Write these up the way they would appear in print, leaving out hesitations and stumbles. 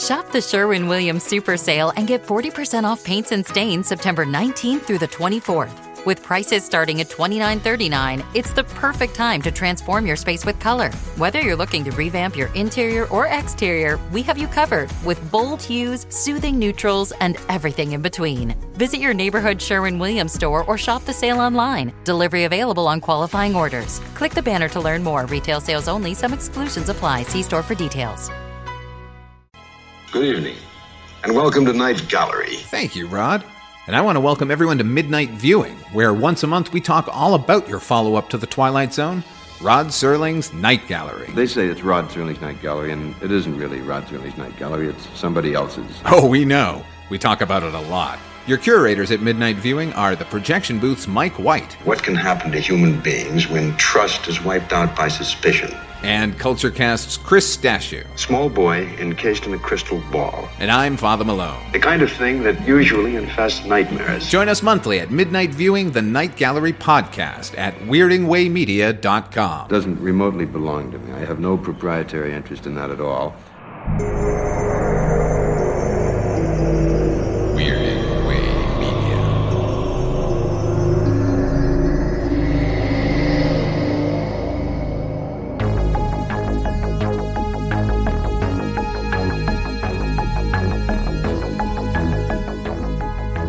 Shop the Sherwin-Williams Super Sale and get 40% off paints and stains September 19th through the 24th. With prices starting at $29.39, it's the perfect time to transform your space with color. Whether you're looking to revamp your interior or exterior, we have you covered with bold hues, soothing neutrals, and everything in between. Visit your neighborhood Sherwin-Williams store or shop the sale online. Delivery available on qualifying orders. Click the banner to learn more. Retail sales only. Some exclusions apply. See store for details. Good evening, and welcome to Night Gallery. Thank you, Rod. And I want to welcome everyone to Midnight Viewing, where once a month we talk all about your follow-up to The Twilight Zone, Rod Serling's Night Gallery. They say it's Rod Serling's Night Gallery, and it isn't really Rod Serling's Night Gallery, it's somebody else's. Oh, we know. We talk about it a lot. Your curators at Midnight Viewing are the projection booth's Mike White. What can happen to human beings when trust is wiped out by suspicion? And CultureCast's Chris Stashew. Small boy encased in a crystal ball. And I'm Father Malone. The kind of thing that usually infests nightmares. Join us monthly at Midnight Viewing, the Night Gallery podcast at weirdingwaymedia.com. Doesn't remotely belong to me. I have no proprietary interest in that at all.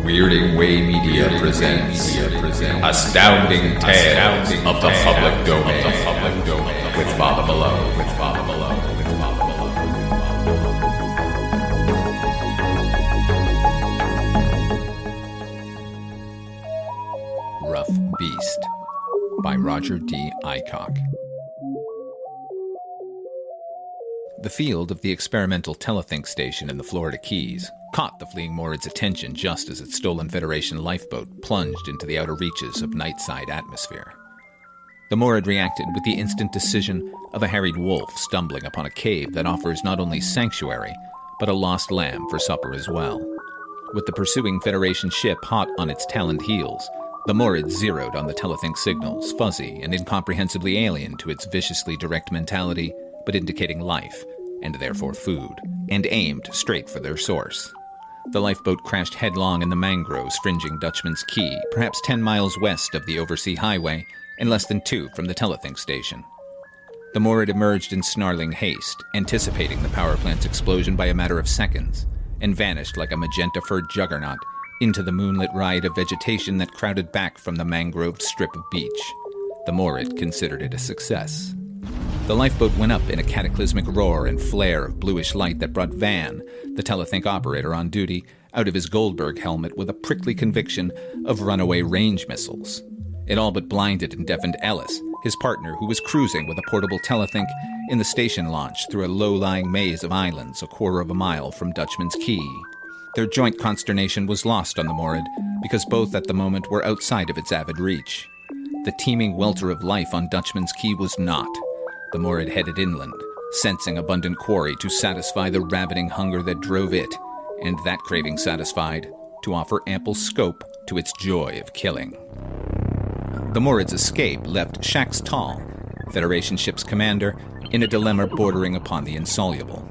Weirding Way Media. Weirding Way Media presents Astounding Tales of the Public Domain with Father Malone. Rough Beast by Roger D. Aycock. The field of the experimental telethink station in the Florida Keys caught the fleeing Morid's attention just as its stolen Federation lifeboat plunged into the outer reaches of nightside atmosphere. The Morid reacted with the instant decision of a harried wolf stumbling upon a cave that offers not only sanctuary, but a lost lamb for supper as well. With the pursuing Federation ship hot on its taloned heels, the Morid zeroed on the telethink signals, fuzzy and incomprehensibly alien to its viciously direct mentality, but indicating life, and therefore food, and aimed straight for their source. The lifeboat crashed headlong in the mangroves fringing Dutchman's Key, perhaps 10 miles west of the Oversea Highway, and less than 2 from the telethink station. The Morid emerged in snarling haste, anticipating the power plant's explosion by a matter of seconds, and vanished like a magenta-furred juggernaut into the moonlit riot of vegetation that crowded back from the mangroved strip of beach. The Morid considered it a success. The lifeboat went up in a cataclysmic roar and flare of bluish light that brought Van, the telethink operator on duty, out of his Goldberg helmet with a prickly conviction of runaway range missiles. It all but blinded and deafened Ellis, his partner, who was cruising with a portable telethink in the station launch through a low-lying maze of islands a quarter of a mile from Dutchman's Key. Their joint consternation was lost on the Morid because both at the moment were outside of its avid reach. The teeming welter of life on Dutchman's Key was not. The Morid headed inland, sensing abundant quarry to satisfy the ravening hunger that drove it, and that craving satisfied, to offer ample scope to its joy of killing. The Morid's escape left Shax Tall, Federation ship's commander, in a dilemma bordering upon the insoluble.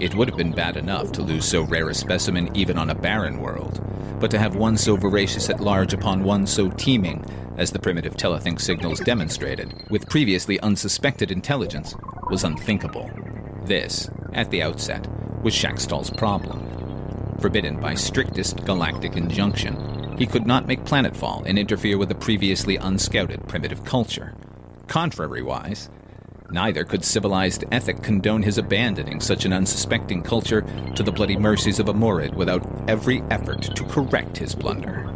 It would have been bad enough to lose so rare a specimen even on a barren world, but to have one so voracious at large upon one so teeming, as the primitive telethink signals demonstrated, with previously unsuspected intelligence, was unthinkable. This, at the outset, was Shaxtal's problem. Forbidden by strictest galactic injunction, he could not make planetfall and interfere with a previously unscouted primitive culture. Contrary-wise, neither could civilized ethic condone his abandoning such an unsuspecting culture to the bloody mercies of a Morid without every effort to correct his blunder.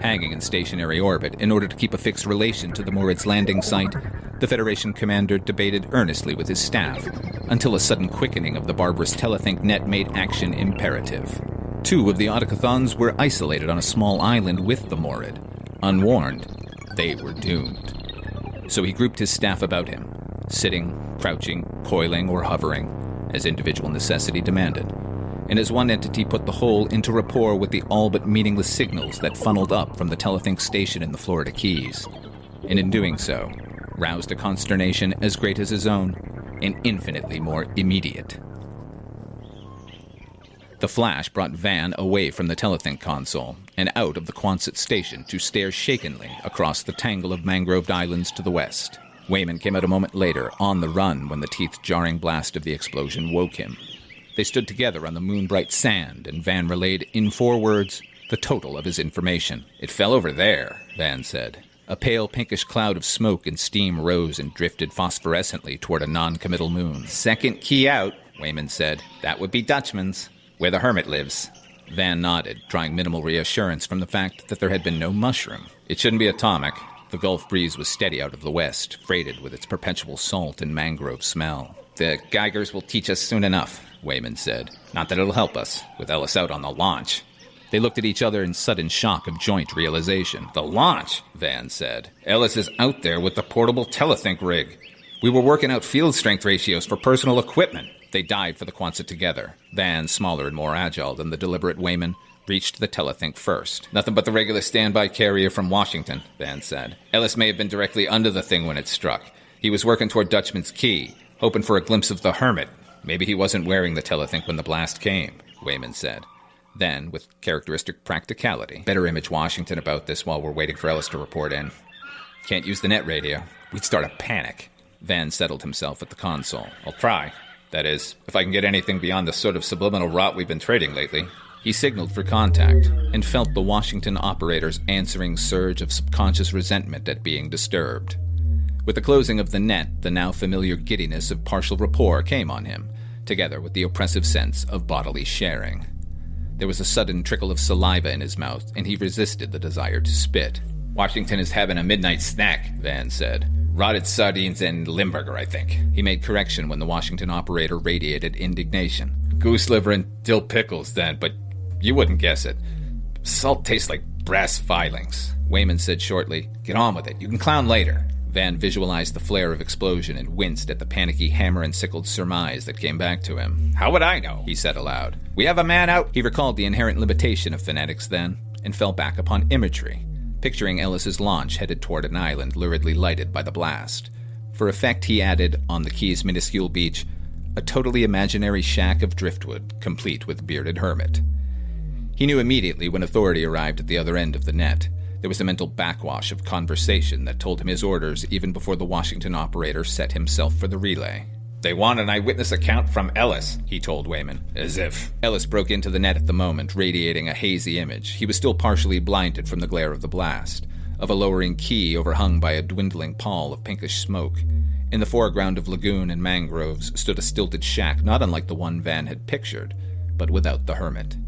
Hanging in stationary orbit in order to keep a fixed relation to the Morid's landing site, the Federation commander debated earnestly with his staff, until a sudden quickening of the barbarous telethink net made action imperative. 2 of the Autocathons were isolated on a small island with the Morid. Unwarned, they were doomed. So he grouped his staff about him, sitting, crouching, coiling, or hovering, as individual necessity demanded, and as one entity put the whole into rapport with the all-but meaningless signals that funneled up from the telethink station in the Florida Keys, and in doing so, roused a consternation as great as his own, and infinitely more immediate. The flash brought Van away from the telethink console and out of the Quonset station to stare shakenly across the tangle of mangroved islands to the west. Wayman came out a moment later, on the run, when the teeth-jarring blast of the explosion woke him. They stood together on the moon-bright sand, and Van relayed, in 4 words, the total of his information. "It fell over there," Van said. A pale pinkish cloud of smoke and steam rose and drifted phosphorescently toward a non-committal moon. "Second key out," Wayman said. "That would be Dutchman's, where the hermit lives." Van nodded, drawing minimal reassurance from the fact that there had been no mushroom. "It shouldn't be atomic." The Gulf breeze was steady out of the west, freighted with its perpetual salt and mangrove smell. "The Geigers will teach us soon enough," Wayman said. "Not that it'll help us, with Ellis out on the launch." They looked at each other in sudden shock of joint realization. "The launch?" Van said. "Ellis is out there with the portable telethink rig. We were working out field strength ratios for personal equipment." They dived for the Quonset together. Van, smaller and more agile than the deliberate Wayman, reached the telethink first. "Nothing but the regular standby carrier from Washington," Van said. "Ellis may have been directly under the thing when it struck. He was working toward Dutchman's Key, hoping for a glimpse of the hermit. Maybe he wasn't wearing the telethink when the blast came," Wayman said. Then, with characteristic practicality, "Better image Washington about this while we're waiting for Ellis to report in. Can't use the net radio. We'd start a panic." Van settled himself at the console. "I'll try. That is, if I can get anything beyond the sort of subliminal rot we've been trading lately." He signaled for contact and felt the Washington operator's answering surge of subconscious resentment at being disturbed. With the closing of the net, the now familiar giddiness of partial rapport came on him, together with the oppressive sense of bodily sharing. There was a sudden trickle of saliva in his mouth, and he resisted the desire to spit. "Washington is having a midnight snack," Van said. "Rotted sardines and Limburger, I think." He made correction when the Washington operator radiated indignation. "Goose liver and dill pickles, then, but you wouldn't guess it. Salt tastes like brass filings." Wayman said shortly, "Get on with it. You can clown later." Van visualized the flare of explosion and winced at the panicky hammer-and-sickled surmise that came back to him. "How would I know?" he said aloud. "We have a man out." He recalled the inherent limitation of phonetics then, and fell back upon imagery, picturing Ellis's launch headed toward an island luridly lighted by the blast. For effect, he added, on the Key's minuscule beach, a totally imaginary shack of driftwood, complete with bearded hermit. He knew immediately when authority arrived at the other end of the net. There was a mental backwash of conversation that told him his orders even before the Washington operator set himself for the relay. "They want an eyewitness account from Ellis," he told Wayman. "As if." Ellis broke into the net at the moment, radiating a hazy image. He was still partially blinded from the glare of the blast, of a lowering quay overhung by a dwindling pall of pinkish smoke. In the foreground of lagoon and mangroves stood a stilted shack not unlike the one Van had pictured, but without the hermit.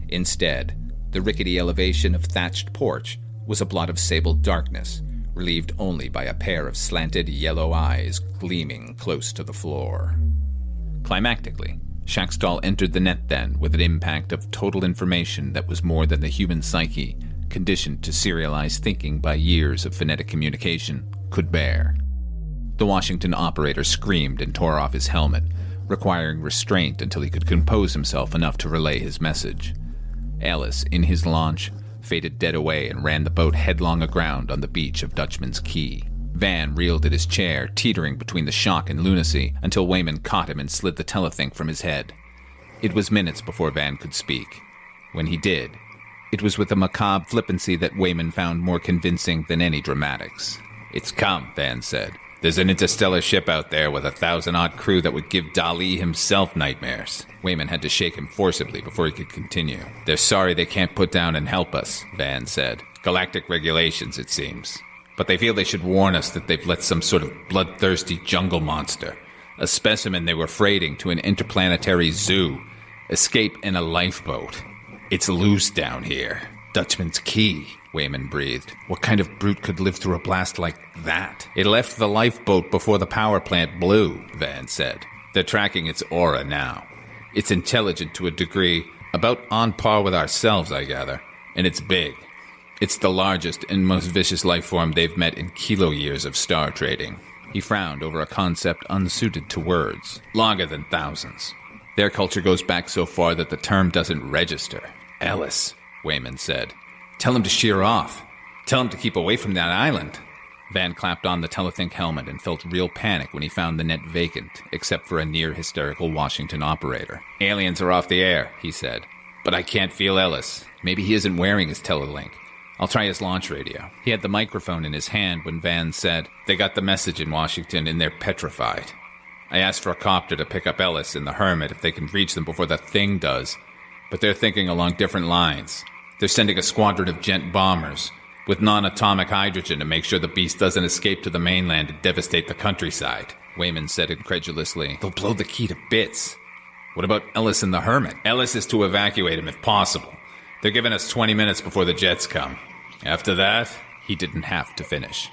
Instead, the rickety elevation of thatched porch was a blot of sable darkness, relieved only by a pair of slanted yellow eyes gleaming close to the floor. Climactically, Shackstall entered the net then with an impact of total information that was more than the human psyche, conditioned to serialized thinking by years of phonetic communication, could bear. The Washington operator screamed and tore off his helmet, requiring restraint until he could compose himself enough to relay his message. Ellis, in his launch, faded dead away and ran the boat headlong aground on the beach of Dutchman's Key. Van reeled at his chair, teetering between the shock and lunacy, until Wayman caught him and slid the telethink from his head. It was minutes before Van could speak. When he did, it was with a macabre flippancy that Wayman found more convincing than any dramatics. "It's come," Van said. "There's an interstellar ship out there with a 1,000-odd crew that would give Dali himself nightmares." Wayman had to shake him forcibly before he could continue. "They're sorry they can't put down and help us," Van said. "Galactic regulations, it seems. But they feel they should warn us that they've let some sort of bloodthirsty jungle monster, a specimen they were freighting to an interplanetary zoo, escape in a lifeboat. It's loose down here. Dutchman's Key," Wayman breathed. "What kind of brute could live through a blast like that?" "It left the lifeboat before the power plant blew," Van said. "They're tracking its aura now. It's intelligent to a degree, about on par with ourselves, I gather, and it's big. It's the largest and most vicious life form they've met in kilo-years of star trading." He frowned over a concept unsuited to words. "Longer than thousands. Their culture goes back so far that the term doesn't register." "Ellis," Wayman said. "Tell him to sheer off. Tell him to keep away from that island." Van clapped on the Telethink helmet and felt real panic when he found the net vacant, except for a near-hysterical Washington operator. "Aliens are off the air," he said. "But I can't feel Ellis. Maybe he isn't wearing his Telelink. I'll try his launch radio." He had the microphone in his hand when Van said, "They got the message in Washington and they're petrified. I asked for a copter to pick up Ellis and the Hermit if they can reach them before the thing does, but they're thinking along different lines. They're sending a squadron of jet bombers with non-atomic hydrogen to make sure the beast doesn't escape to the mainland and devastate the countryside." Wayman said incredulously, "They'll blow the key to bits." "What about Ellis and the Hermit?" "Ellis is to evacuate him if possible. They're giving us 20 minutes before the jets come. After that," he didn't have to finish.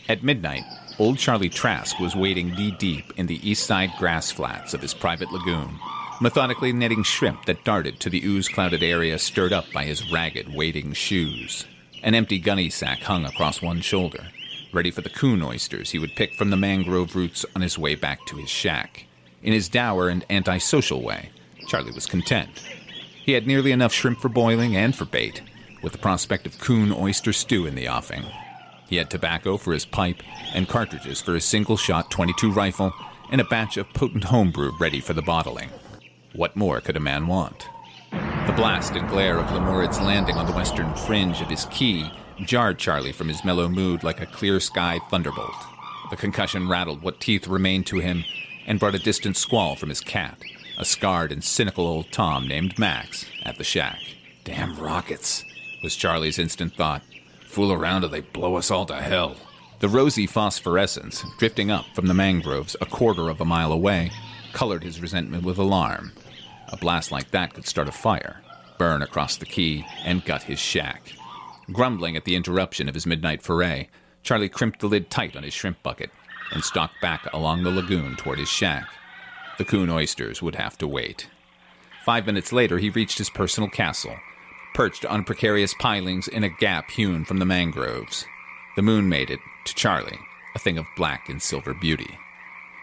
At midnight, old Charlie Trask was wading knee-deep in the east side grass flats of his private lagoon, methodically netting shrimp that darted to the ooze-clouded area stirred up by his ragged, wading shoes. An empty gunny sack hung across one shoulder, ready for the coon oysters he would pick from the mangrove roots on his way back to his shack. In his dour and antisocial way, Charlie was content. He had nearly enough shrimp for boiling and for bait, with the prospect of coon oyster stew in the offing. He had tobacco for his pipe and cartridges for his single-shot .22 rifle and a batch of potent homebrew ready for the bottling. What more could a man want? The blast and glare of Lemurid's landing on the western fringe of his key jarred Charlie from his mellow mood like a clear-sky thunderbolt. The concussion rattled what teeth remained to him and brought a distant squall from his cat, a scarred and cynical old Tom named Max, at the shack. "Damn rockets," was Charlie's instant thought. "Fool around or they blow us all to hell." The rosy phosphorescence, drifting up from the mangroves a quarter of a mile away, colored his resentment with alarm. A blast like that could start a fire, burn across the key, and gut his shack. Grumbling at the interruption of his midnight foray, Charlie crimped the lid tight on his shrimp bucket and stalked back along the lagoon toward his shack. The coon oysters would have to wait. 5 minutes later, he reached his personal castle, perched on precarious pilings in a gap hewn from the mangroves. The moon made it, to Charlie, a thing of black and silver beauty,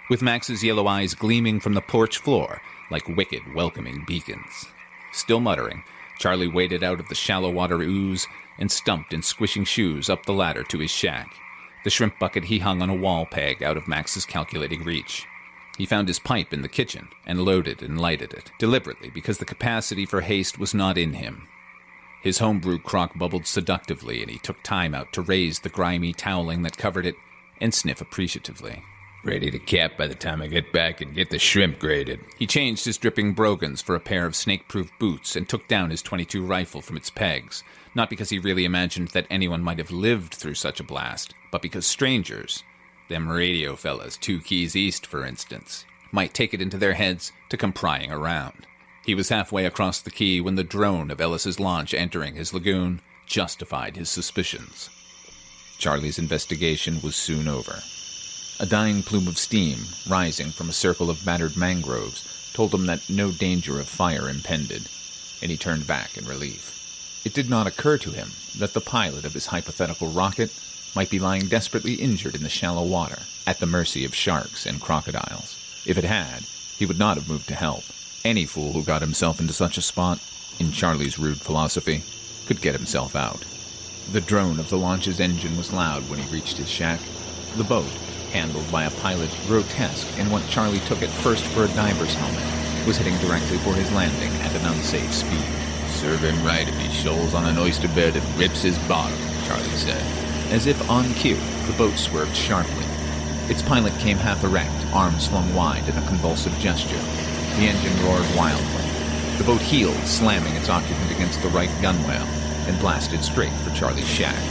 with Max's yellow eyes gleaming from the porch floor like wicked, welcoming beacons. Still muttering, Charlie waded out of the shallow water ooze and stumped in squishing shoes up the ladder to his shack. The shrimp bucket he hung on a wall peg out of Max's calculating reach. He found his pipe in the kitchen and loaded and lighted it, deliberately because the capacity for haste was not in him. His homebrew crock bubbled seductively, and he took time out to raise the grimy toweling that covered it and sniff appreciatively. "Ready to cap by the time I get back and get the shrimp graded." He changed his dripping brogans for a pair of snake-proof boots and took down his .22 rifle from its pegs, not because he really imagined that anyone might have lived through such a blast, but because strangers, them radio fellas 2 keys east, for instance, might take it into their heads to come prying around. He was halfway across the key when the drone of Ellis's launch entering his lagoon justified his suspicions. Charlie's investigation was soon over. A dying plume of steam, rising from a circle of battered mangroves, told him that no danger of fire impended, and he turned back in relief. It did not occur to him that the pilot of his hypothetical rocket might be lying desperately injured in the shallow water, at the mercy of sharks and crocodiles. If it had, he would not have moved to help. Any fool who got himself into such a spot, in Charlie's rude philosophy, could get himself out. The drone of the launch's engine was loud when he reached his shack. The boat, handled by a pilot grotesque in what Charlie took at first for a diver's helmet, was heading directly for his landing at an unsafe speed. "Serve him right if he shoals on an oyster bed and rips his bottom," Charlie said. As if on cue, the boat swerved sharply. Its pilot came half erect, arms flung wide in a convulsive gesture. The engine roared wildly. The boat heeled, slamming its occupant against the right gunwale, and blasted straight for Charlie's shack.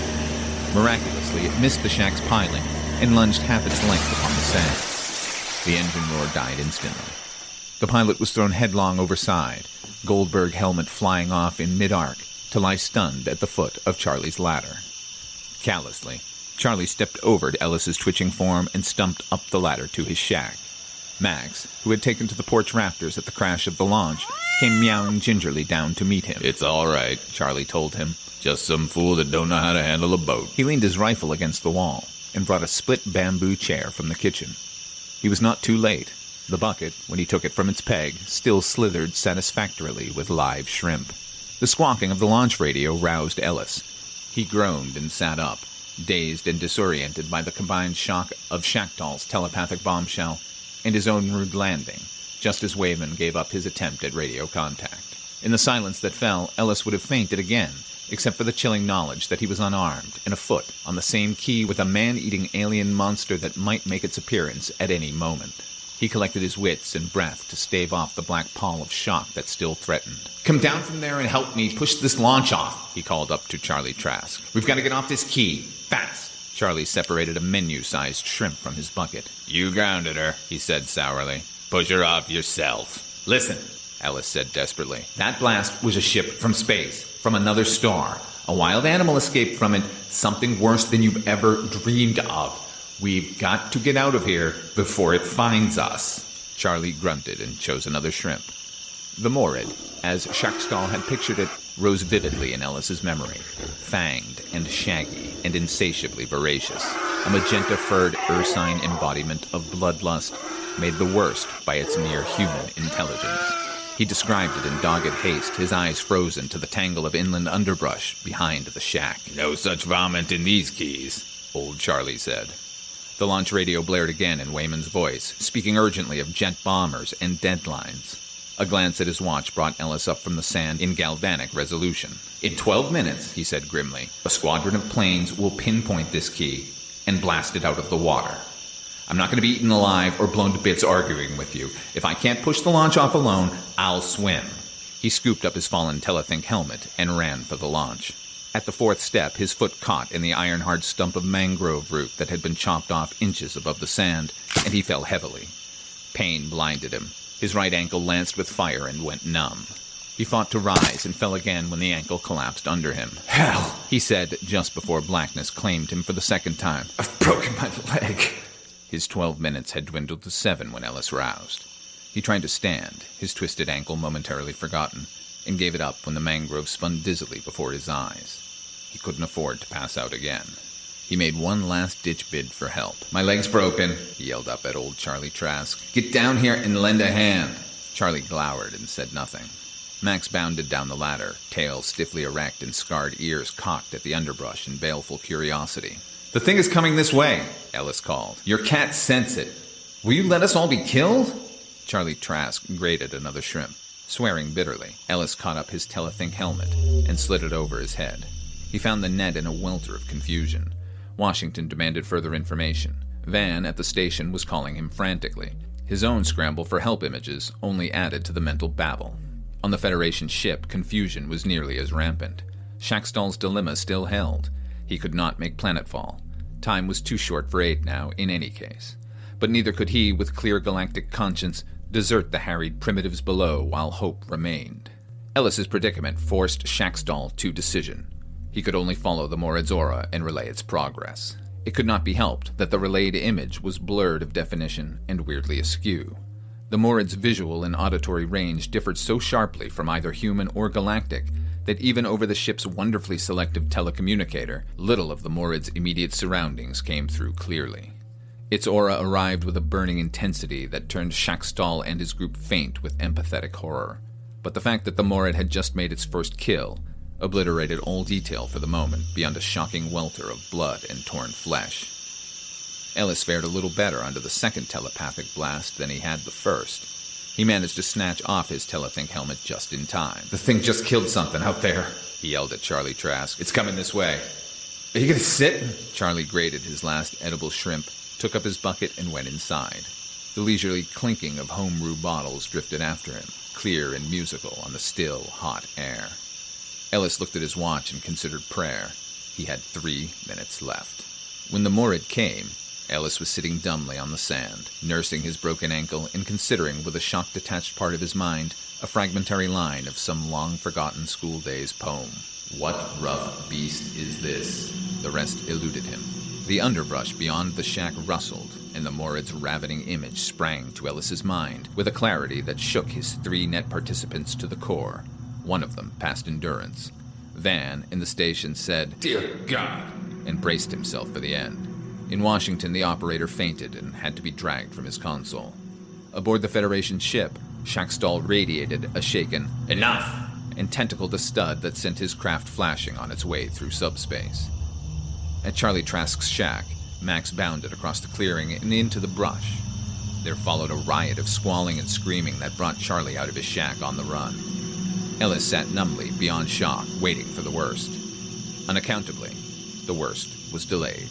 Miraculously, it missed the shack's piling and lunged half its length upon the sand. The engine roar died instantly. The pilot was thrown headlong overside, Goldberg helmet flying off in mid-arc to lie stunned at the foot of Charlie's ladder. Callously, Charlie stepped over to Ellis's twitching form and stumped up the ladder to his shack. Max, who had taken to the porch rafters at the crash of the launch, came meowing gingerly down to meet him. "It's all right," Charlie told him. "Just some fool that don't know how to handle a boat." He leaned his rifle against the wall and brought a split bamboo chair from the kitchen. He was not too late. The bucket, when he took it from its peg, still slithered satisfactorily with live shrimp. The squawking of the launch radio roused Ellis. He groaned and sat up, dazed and disoriented by the combined shock of Shackdoll's telepathic bombshell and his own rude landing, just as Wayman gave up his attempt at radio contact. In the silence that fell, Ellis would have fainted again, except for the chilling knowledge that he was unarmed and afoot on the same key with a man-eating alien monster that might make its appearance at any moment. He collected his wits and breath to stave off the black pall of shock that still threatened. "Come down from there and help me push this launch off," he called up to Charlie Trask. "We've got to get off this key. Fast!" Charlie separated a menu-sized shrimp from his bucket. "You grounded her," he said sourly. "Push her off yourself." "Listen," Ellis said desperately. "That blast was a ship from space, from another star. A wild animal escaped from it, something worse than you've ever dreamed of. We've got to get out of here before it finds us." Charlie grunted and chose another shrimp. The Morid, as Shackstall had pictured it, rose vividly in Ellis's memory, fanged and shaggy and insatiably voracious, a magenta-furred ursine embodiment of bloodlust, made the worst by its near-human intelligence. He described it in dogged haste, his eyes frozen to the tangle of inland underbrush behind the shack. "No such vomit in these keys," old Charlie said. The launch radio blared again in Wayman's voice, speaking urgently of jet bombers and deadlines. A glance at his watch brought Ellis up from the sand in galvanic resolution. "In 12 minutes, he said grimly, "a squadron of planes will pinpoint this key and blast it out of the water. I'm not going to be eaten alive or blown to bits arguing with you. If I can't push the launch off alone, I'll swim." He scooped up his fallen telethink helmet and ran for the launch. At the fourth step, his foot caught in the iron-hard stump of mangrove root that had been chopped off inches above the sand, and he fell heavily. Pain blinded him. His right ankle lanced with fire and went numb. He fought to rise and fell again when the ankle collapsed under him. "Hell," he said just before blackness claimed him for the second time. "I've broken my leg." His 12 minutes had dwindled to 7 when Ellis roused. He tried to stand, his twisted ankle momentarily forgotten, and gave it up when the mangrove spun dizzily before his eyes. He couldn't afford to pass out again. He made one last-ditch bid for help. "My leg's broken," he yelled up at old Charlie Trask. "Get down here and lend a hand." Charlie glowered and said nothing. Max bounded down the ladder, tail stiffly erect and scarred ears cocked at the underbrush in baleful curiosity. "The thing is coming this way," Ellis called. "Your cats sense it. Will you let us all be killed?" Charlie Trask grated another shrimp. Swearing bitterly, Ellis caught up his telethink helmet and slid it over his head. He found the net in a welter of confusion. Washington demanded further information. Van at the station was calling him frantically. His own scramble for help images only added to the mental babble. On the Federation ship, confusion was nearly as rampant. Shackstall's dilemma still held. He could not make planetfall. Time was too short for aid now, in any case. But neither could he, with clear galactic conscience, desert the harried primitives below while hope remained. Ellis's predicament forced Shackstall to decision. He could only follow the Morid's aura and relay its progress. It could not be helped that the relayed image was blurred of definition and weirdly askew. The Morid's visual and auditory range differed so sharply from either human or galactic that even over the ship's wonderfully selective telecommunicator, little of the Morid's immediate surroundings came through clearly. Its aura arrived with a burning intensity that turned Shackstall and his group faint with empathetic horror. But the fact that the Morid had just made its first kill obliterated all detail for the moment beyond a shocking welter of blood and torn flesh. Ellis fared a little better under the second telepathic blast than he had the first. He managed to snatch off his telethink helmet just in time. "The thing just killed something out there," he yelled at Charlie Trask. "It's coming this way." "Are you going to sit?" Charlie grated his last edible shrimp, took up his bucket, and went inside. The leisurely clinking of home-brew bottles drifted after him, clear and musical on the still, hot air. Ellis looked at his watch and considered prayer. He had 3 minutes left. When the Morid came, Ellis was sitting dumbly on the sand, nursing his broken ankle and considering with a shock-detached part of his mind a fragmentary line of some long-forgotten school day's poem. What rough beast is this? The rest eluded him. The underbrush beyond the shack rustled, and the Morid's ravening image sprang to Ellis's mind with a clarity that shook his 3 net participants to the core. One of them passed endurance. Van, in the station, said, "Dear God," and braced himself for the end. In Washington, the operator fainted and had to be dragged from his console. Aboard the Federation ship, Shackstall radiated a shaken "Enough!" and tentacled a stud that sent his craft flashing on its way through subspace. At Charlie Trask's shack, Max bounded across the clearing and into the brush. There followed a riot of squalling and screaming that brought Charlie out of his shack on the run. Ellis sat numbly, beyond shock, waiting for the worst. Unaccountably, the worst was delayed.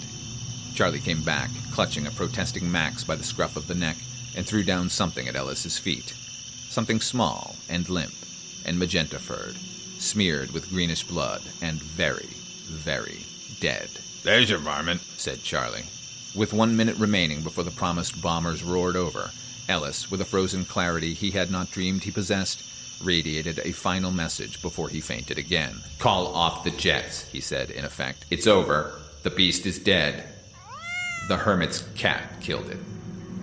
Charlie came back, clutching a protesting Max by the scruff of the neck, and threw down something at Ellis's feet. Something small and limp and magenta-furred, smeared with greenish blood, and very, very dead. "There's your varmint," said Charlie. With 1 minute remaining before the promised bombers roared over, Ellis, with a frozen clarity he had not dreamed he possessed, radiated a final message before he fainted again. "Call off the jets," he said, in effect. "It's over. The beast is dead. The hermit's cat killed it."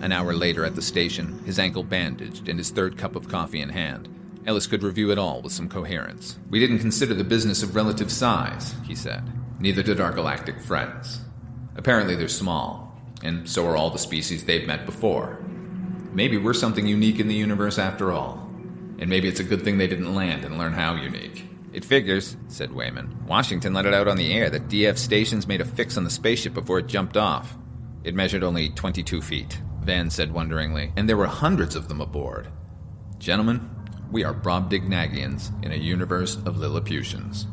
An hour later at the station, his ankle bandaged and his third cup of coffee in hand, Ellis could review it all with some coherence. "We didn't consider the business of relative size," he said. "Neither did our galactic friends. Apparently they're small, and so are all the species they've met before. Maybe we're something unique in the universe after all. And maybe it's a good thing they didn't land and learn how unique." "It figures," said Wayman. "Washington let it out on the air that DF stations made a fix on the spaceship before it jumped off. It measured only 22 feet. Van said wonderingly, "And there were hundreds of them aboard. Gentlemen, we are Brobdingnagians in a universe of Lilliputians."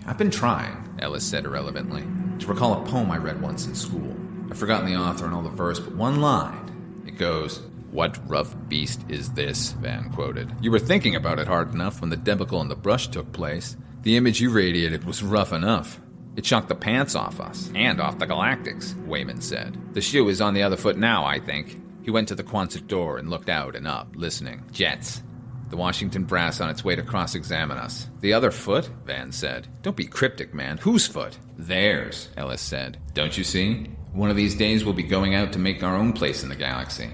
"I've been trying," Ellis said irrelevantly, "to recall a poem I read once in school. I've forgotten the author and all the verse, but one line. It goes, 'What rough beast is this?'" Van quoted. "You were thinking about it hard enough when the debacle in the brush took place. The image you radiated was rough enough. It shocked the pants off us, and off the Galactics," Wayman said. "The shoe is on the other foot now, I think." He went to the Quonset door and looked out and up, listening. "Jets. The Washington brass on its way to cross-examine us." "The other foot?" Van said. "Don't be cryptic, man. Whose foot?" "Theirs," Ellis said. "Don't you see? One of these days we'll be going out to make our own place in the galaxy.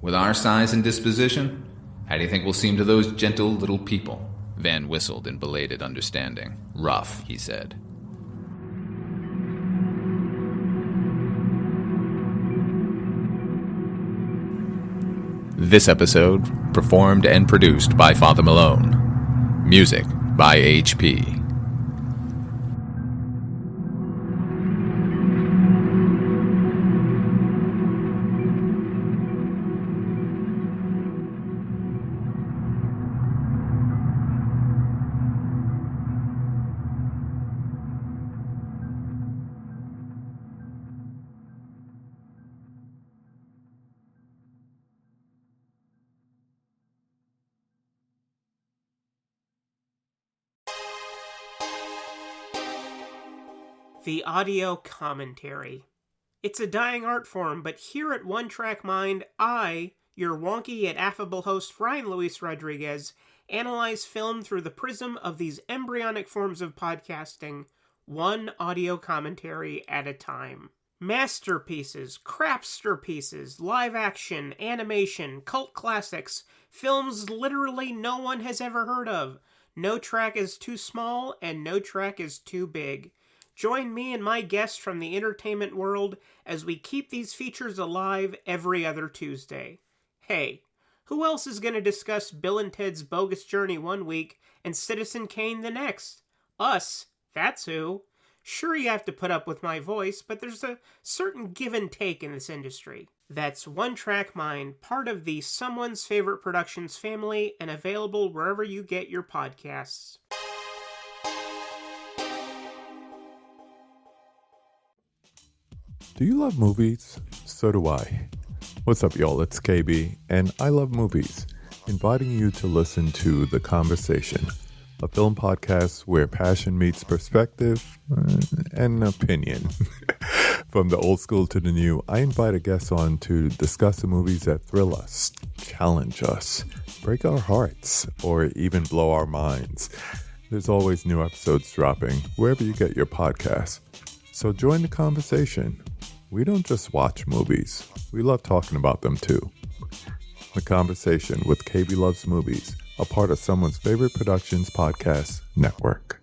With our size and disposition, how do you think we'll seem to those gentle little people?" Van whistled in belated understanding. "Rough," he said. This episode, performed and produced by Father Malone. Music by HP. The audio commentary. It's a dying art form, but here at One Track Mind, I, your wonky yet affable host Ryan Luis Rodriguez, analyze film through the prism of these embryonic forms of podcasting, one audio commentary at a time. Masterpieces, crapster pieces, live action, animation, cult classics, films literally no one has ever heard of. No track is too small, and no track is too big. Join me and my guests from the entertainment world as we keep these features alive every other Tuesday. Hey, who else is going to discuss Bill and Ted's Bogus Journey one week and Citizen Kane the next? Us, that's who. Sure, you have to put up with my voice, but there's a certain give and take in this industry. That's One Track Mind, part of the Someone's Favorite Productions family and available wherever you get your podcasts. Do you love movies? So do I. What's up, y'all? It's KB, and I love movies, inviting you to listen to The Conversation, a film podcast where passion meets perspective and opinion. From the old school to the new, I invite a guest on to discuss the movies that thrill us, challenge us, break our hearts, or even blow our minds. There's always new episodes dropping wherever you get your podcasts. So join the conversation. We don't just watch movies. We love talking about them too. The Conversation with KB Loves Movies, a part of Someone's Favorite Productions podcast network.